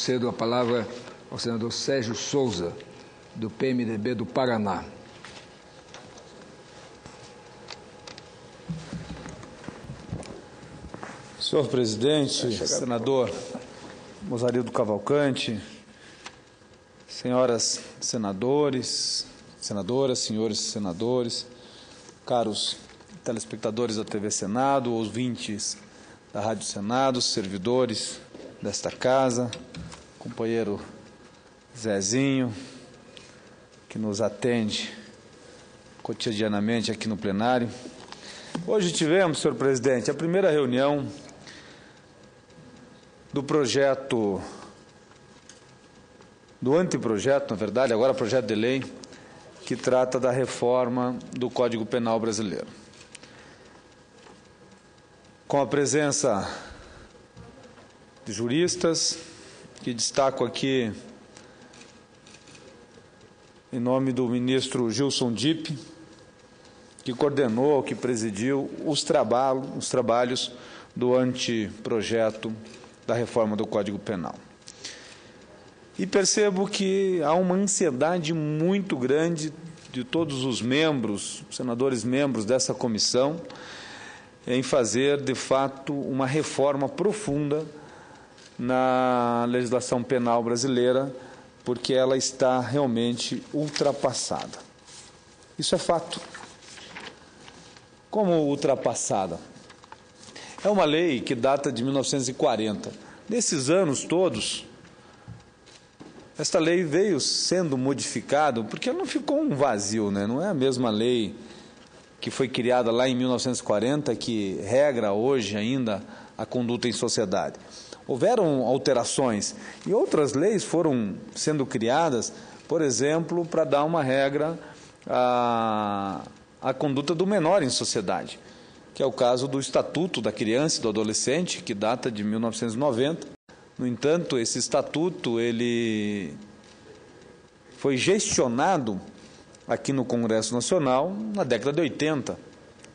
Concedo a palavra ao senador Sérgio Souza, do PMDB do Paraná. Senhor presidente, senador Mozarildo Cavalcante, senhoras senadores, senadoras, senhores senadores, caros telespectadores da TV Senado, ouvintes da Rádio Senado, servidores desta casa, companheiro Zezinho, que nos atende cotidianamente aqui no plenário. Hoje tivemos, senhor presidente, a primeira reunião do projeto, do anteprojeto, na verdade, agora projeto de lei, que trata da reforma do Código Penal brasileiro. Com a presença de juristas, que destaco aqui em nome do ministro Gilson Dipp, que coordenou, que presidiu os trabalhos do anteprojeto da reforma do Código Penal. E percebo que há uma ansiedade muito grande de todos os membros, senadores membros dessa comissão, em fazer, de fato, uma reforma profunda na legislação penal brasileira, porque ela está realmente ultrapassada. Isso é fato. Como ultrapassada? É uma lei que data de 1940. Nesses anos todos, esta lei veio sendo modificada, porque não ficou um vazio, né? Não é a mesma lei que foi criada lá em 1940, que regra hoje ainda a conduta em sociedade. Houveram alterações e outras leis foram sendo criadas, por exemplo, para dar uma regra à conduta do menor em sociedade, que é o caso do Estatuto da Criança e do Adolescente, que data de 1990. No entanto, esse estatuto ele foi gestionado aqui no Congresso Nacional na década de 80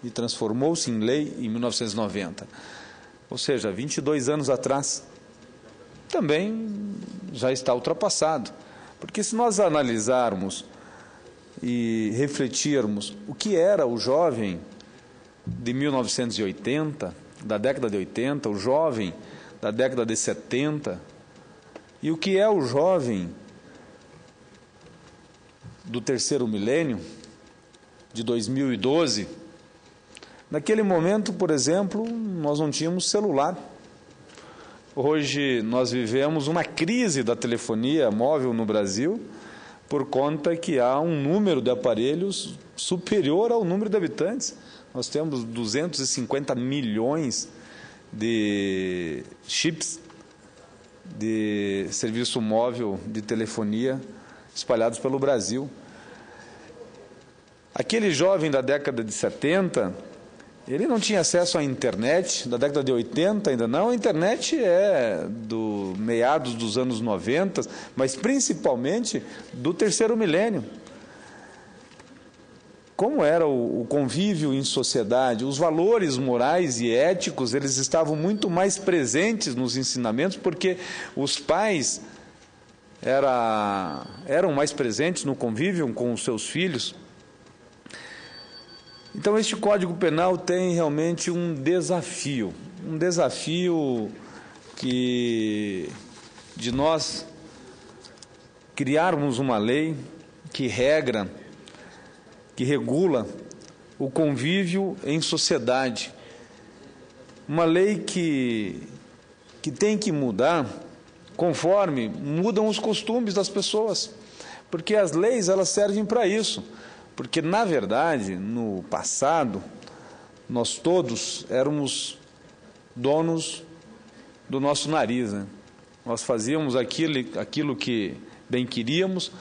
e transformou-se em lei em 1990. Ou seja, 22 anos atrás. Também já está ultrapassado. Porque se nós analisarmos e refletirmos o que era o jovem de 1980, da década de 80, o jovem da década de 70, e o que é o jovem do terceiro milênio, de 2012, naquele momento, por exemplo, nós não tínhamos celular. Hoje nós vivemos uma crise da telefonia móvel no Brasil, por conta que há um número de aparelhos superior ao número de habitantes. Nós temos 250 milhões de chips de serviço móvel de telefonia espalhados pelo Brasil. Aquele jovem da década de 70, ele não tinha acesso à internet, da década de 80 ainda não. A internet é do meados dos anos 90, mas principalmente do terceiro milênio. Como era o convívio em sociedade, os valores morais e éticos, eles estavam muito mais presentes nos ensinamentos, porque os pais eram mais presentes no convívio com os seus filhos. Então, este Código Penal tem realmente um desafio que de nós criarmos uma lei que regula o convívio em sociedade. Uma lei que tem que mudar conforme mudam os costumes das pessoas, porque as leis elas servem para isso. Porque, na verdade, no passado, nós todos éramos donos do nosso nariz, né? Nós fazíamos aquilo que bem queríamos.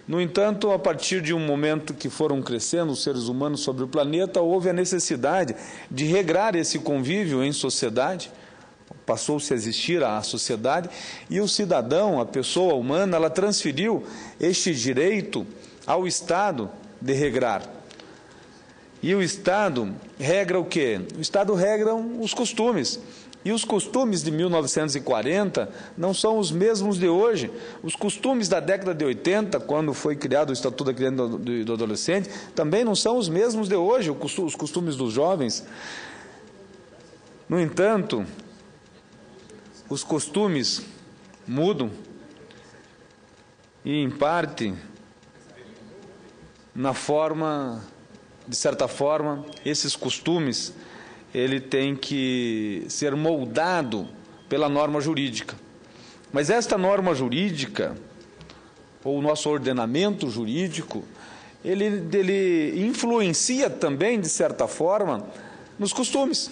No entanto, a partir de um momento que foram crescendo os seres humanos sobre o planeta, houve a necessidade de regrar esse convívio em sociedade. Passou-se a existir a sociedade e o cidadão, a pessoa humana, ela transferiu este direito ao Estado de regrar. E o Estado regra o quê? O Estado regra os costumes. E os costumes de 1940 não são os mesmos de hoje. Os costumes da década de 80, quando foi criado o Estatuto da Criança e do Adolescente, também não são os mesmos de hoje, os costumes dos jovens. No entanto, os costumes mudam e, em parte, na forma, de certa forma, esses costumes, ele tem que ser moldado pela norma jurídica. Mas esta norma jurídica, ou o nosso ordenamento jurídico, ele influencia também, de certa forma, nos costumes.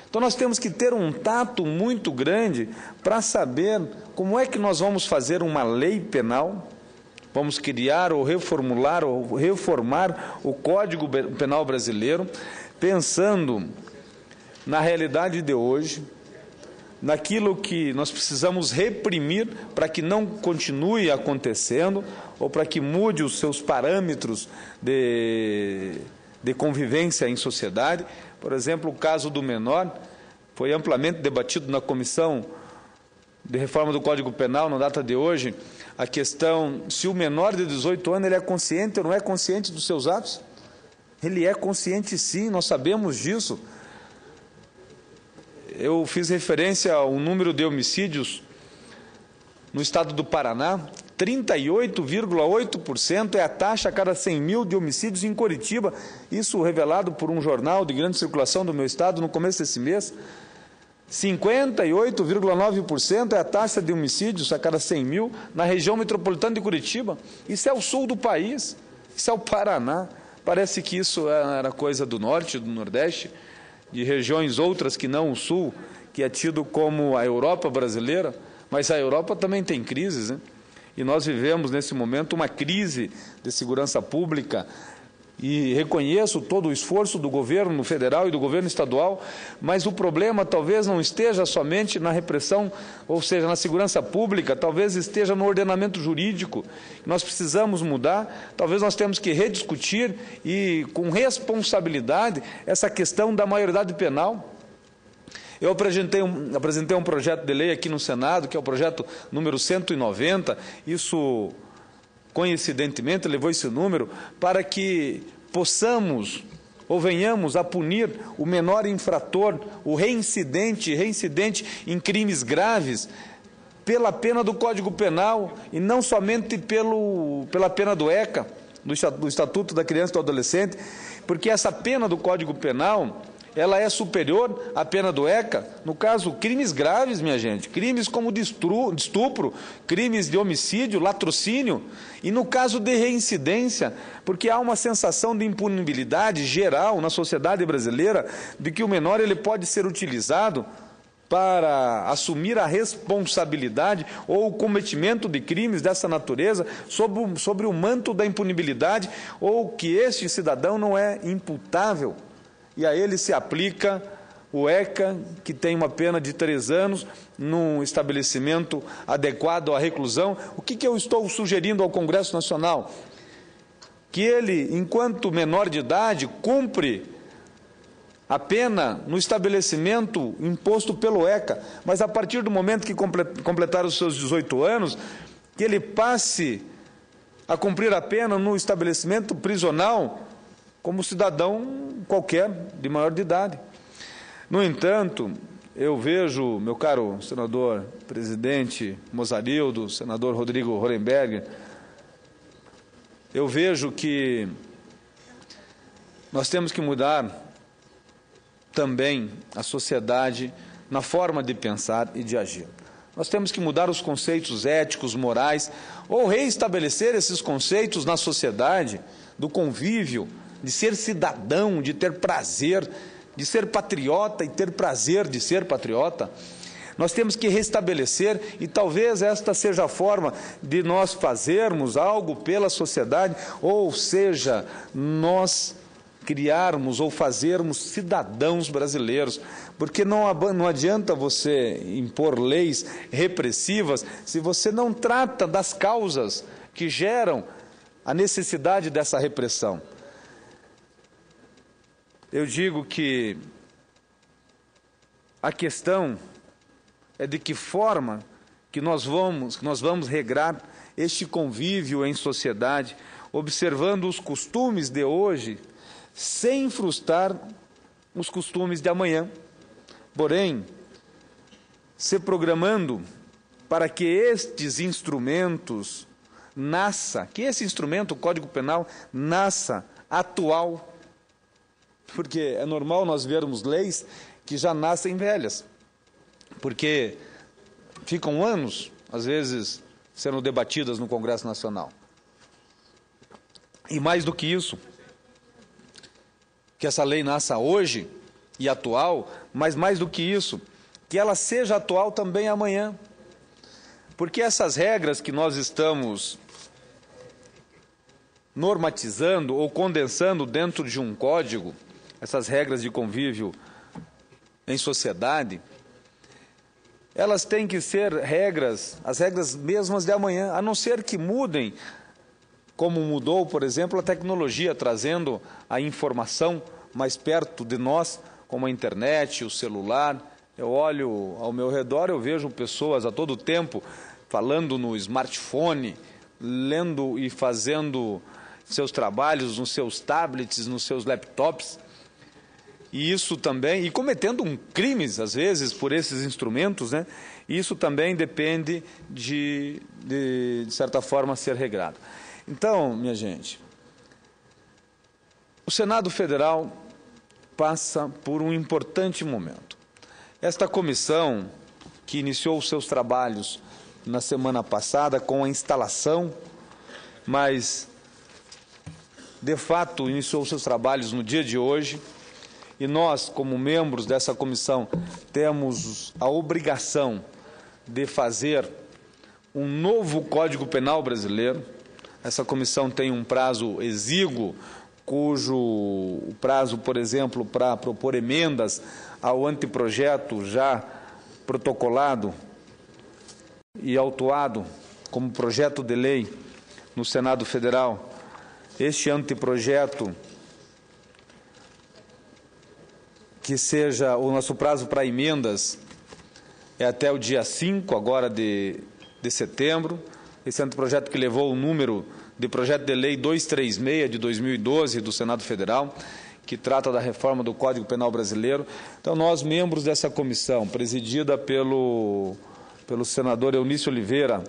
Então nós temos que ter um tato muito grande para saber como é que nós vamos fazer uma lei penal, vamos criar ou reformular ou reformar o Código Penal brasileiro, pensando na realidade de hoje, naquilo que nós precisamos reprimir para que não continue acontecendo ou para que mude os seus parâmetros de convivência em sociedade. Por exemplo, o caso do menor foi amplamente debatido na Comissão de Reforma do Código Penal, na data de hoje, a questão se o menor de 18 anos ele é consciente ou não é consciente dos seus atos. Ele é consciente sim, nós sabemos disso. Eu fiz referência ao número de homicídios no estado do Paraná. 38,8% é a taxa a cada 100 mil de homicídios em Coritiba, isso revelado por um jornal de grande circulação do meu estado no começo desse mês. 58,9% é a taxa de homicídios a cada 100 mil na região metropolitana de Curitiba. Isso é o sul do país, isso é o Paraná. Parece que isso era coisa do norte, do nordeste, de regiões outras que não o sul, que é tido como a Europa brasileira, mas a Europa também tem crises, né? E nós vivemos, nesse momento, uma crise de segurança pública, e reconheço todo o esforço do governo federal e do governo estadual, mas o problema talvez não esteja somente na repressão, ou seja, na segurança pública, talvez esteja no ordenamento jurídico. Nós precisamos mudar, talvez nós temos que rediscutir e, com responsabilidade, essa questão da maioridade penal. Eu apresentei um projeto de lei aqui no Senado, que é o projeto número 190, isso, coincidentemente, levou esse número, para que possamos, ou venhamos a punir o menor infrator, o reincidente em crimes graves, pela pena do Código Penal, e não somente pela pena do ECA, do Estatuto da Criança e do Adolescente, porque essa pena do Código Penal, ela é superior à pena do ECA, no caso, crimes graves, minha gente, crimes como de estupro, crimes de homicídio, latrocínio, e no caso de reincidência, porque há uma sensação de impunibilidade geral na sociedade brasileira, de que o menor ele pode ser utilizado para assumir a responsabilidade ou o cometimento de crimes dessa natureza sobre o manto da impunibilidade, ou que este cidadão não é imputável. E a ele se aplica o ECA, que tem uma pena de 3 anos, num estabelecimento adequado à reclusão. O que eu estou sugerindo ao Congresso Nacional? Que ele, enquanto menor de idade, cumpre a pena no estabelecimento imposto pelo ECA, mas a partir do momento que completar os seus 18 anos, que ele passe a cumprir a pena no estabelecimento prisional, como cidadão qualquer de maior de idade. No entanto, eu vejo, meu caro senador presidente Mozarildo, senador Rodrigo Horenberger, eu vejo que nós temos que mudar também a sociedade na forma de pensar e de agir. Nós temos que mudar os conceitos éticos, morais, ou reestabelecer esses conceitos na sociedade, do convívio, de ser cidadão, de ter prazer, de ser patriota e ter prazer de ser patriota. Nós temos que restabelecer, e talvez esta seja a forma de nós fazermos algo pela sociedade, ou seja, nós criarmos ou fazermos cidadãos brasileiros, porque não adianta você impor leis repressivas se você não trata das causas que geram a necessidade dessa repressão. Eu digo que a questão é de que forma que nós vamos regrar este convívio em sociedade, observando os costumes de hoje, sem frustrar os costumes de amanhã. Porém, se programando para que estes instrumentos que esse instrumento, o Código Penal, nasça atual, porque é normal nós vermos leis que já nascem velhas, porque ficam anos, às vezes, sendo debatidas no Congresso Nacional. E mais do que isso, que essa lei nasça hoje e atual, mas mais do que isso, que ela seja atual também amanhã. Porque essas regras que nós estamos normatizando ou condensando dentro de um código, essas regras de convívio em sociedade, elas têm que ser as regras mesmas de amanhã, a não ser que mudem, como mudou, por exemplo, a tecnologia, trazendo a informação mais perto de nós, como a internet, o celular. Eu olho ao meu redor, eu vejo pessoas a todo tempo falando no smartphone, lendo e fazendo seus trabalhos nos seus tablets, nos seus laptops, e isso também, e cometendo crimes, às vezes, por esses instrumentos, né? Isso também depende de certa forma, ser regrado. Então, minha gente, o Senado Federal passa por um importante momento. Esta comissão, que iniciou os seus trabalhos na semana passada com a instalação, mas, de fato, iniciou os seus trabalhos no dia de hoje, e nós, como membros dessa comissão, temos a obrigação de fazer um novo Código Penal brasileiro. Essa comissão tem um prazo exíguo, cujo prazo, por exemplo, para propor emendas ao anteprojeto já protocolado e autuado como projeto de lei no Senado Federal. Este anteprojeto, que seja o nosso prazo para emendas, é até o dia 5 agora de setembro. Esse anteprojeto que levou o número de projeto de lei 236 de 2012 do Senado Federal, que trata da reforma do Código Penal brasileiro. Então, nós, membros dessa comissão, presidida pelo senador Eunício Oliveira,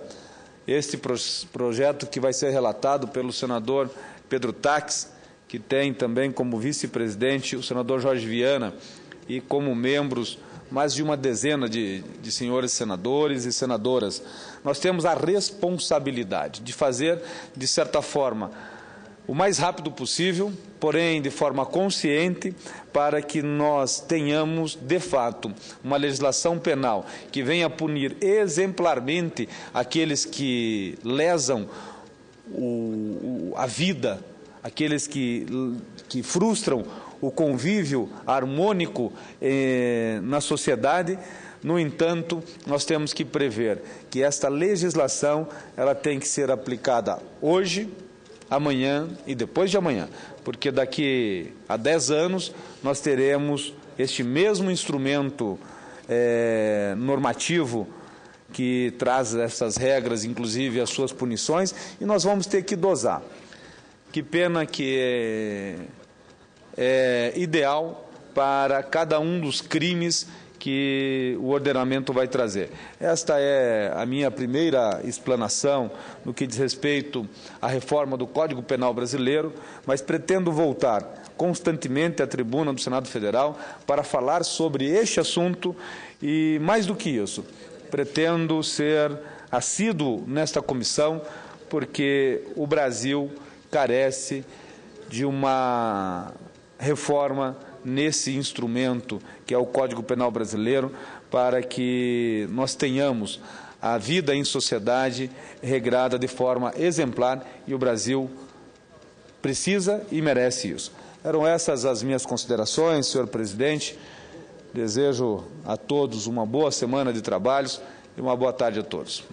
este projeto que vai ser relatado pelo senador Pedro Taques, que tem também como vice-presidente o senador Jorge Viana, e como membros mais de uma dezena de senhores senadores e senadoras. Nós temos a responsabilidade de fazer, de certa forma, o mais rápido possível, porém de forma consciente, para que nós tenhamos, de fato, uma legislação penal que venha punir exemplarmente aqueles que lesam a vida, aqueles que frustram o convívio harmônico na sociedade. No entanto, nós temos que prever que esta legislação ela tem que ser aplicada hoje, amanhã e depois de amanhã, porque daqui a 10 anos nós teremos este mesmo instrumento normativo que traz essas regras, inclusive as suas punições, e nós vamos ter que dosar. Que pena que é ideal para cada um dos crimes que o ordenamento vai trazer. Esta é a minha primeira explanação no que diz respeito à reforma do Código Penal brasileiro, mas pretendo voltar constantemente à tribuna do Senado Federal para falar sobre este assunto e, mais do que isso, pretendo ser assíduo nesta comissão, porque o Brasil carece de uma reforma nesse instrumento que é o Código Penal brasileiro, para que nós tenhamos a vida em sociedade regrada de forma exemplar, e o Brasil precisa e merece isso. Eram essas as minhas considerações, senhor presidente. Desejo a todos uma boa semana de trabalhos e uma boa tarde a todos.